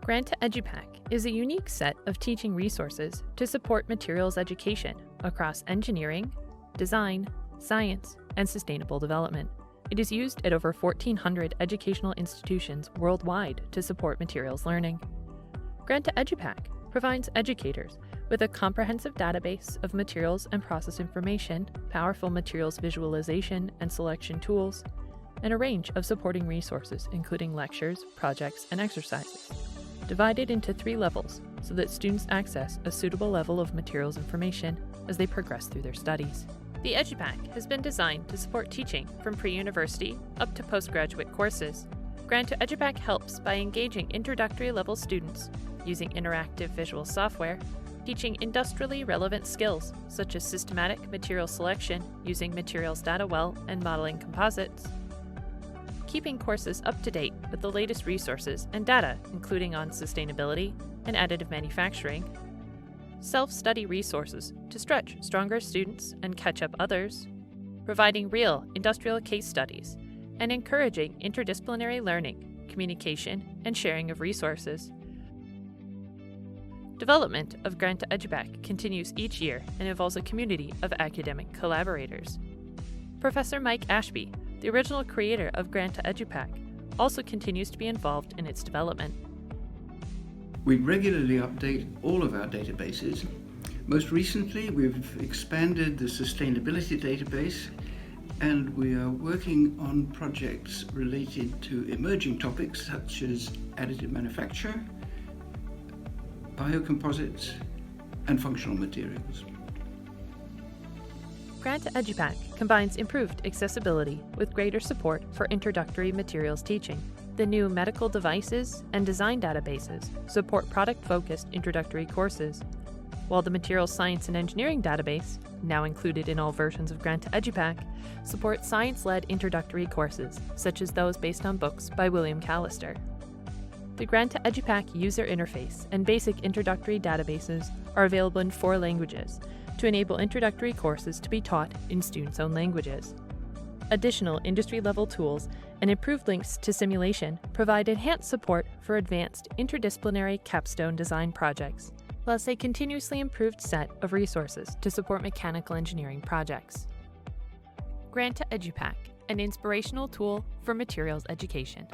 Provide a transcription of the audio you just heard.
Granta EduPack is a unique set of teaching resources to support materials education across engineering, design, science, and sustainable development. It is used at over 1,400 educational institutions worldwide to support materials learning. Granta EduPack provides educators with a comprehensive database of materials and process information, powerful materials visualization and selection tools, and a range of supporting resources including lectures, projects, and exercises, divided into 3 levels so that students access a suitable level of materials information as they progress through their studies. The EduPack has been designed to support teaching from pre-university up to postgraduate courses. Granta EduPack helps by engaging introductory level students using interactive visual software, teaching industrially relevant skills such as systematic material selection using materials data well and modeling composites, keeping courses up to date with the latest resources and data including on sustainability and additive manufacturing, self-study resources to stretch stronger students and catch up others, providing real industrial case studies, and encouraging interdisciplinary learning, communication, and sharing of resources. Development of Granta EduPack continues each year and involves a community of academic collaborators. Professor Mike Ashby, the original creator of Granta EduPack, also continues to be involved in its development. We regularly update all of our databases. Most recently, we've expanded the sustainability database, and we are working on projects related to emerging topics such as additive manufacture, biocomposites, and functional materials. Granta EduPack combines improved accessibility with greater support for introductory materials teaching. The new medical devices and design databases support product-focused introductory courses, while the materials science and engineering database, now included in all versions of Granta EduPack, supports science-led introductory courses, such as those based on books by William Callister. The Granta EduPack user interface and basic introductory databases are available in 4 languages to enable introductory courses to be taught in students' own languages. Additional industry-level tools and improved links to simulation provide enhanced support for advanced interdisciplinary capstone design projects, plus a continuously improved set of resources to support mechanical engineering projects. Granta EduPack, an inspirational tool for materials education.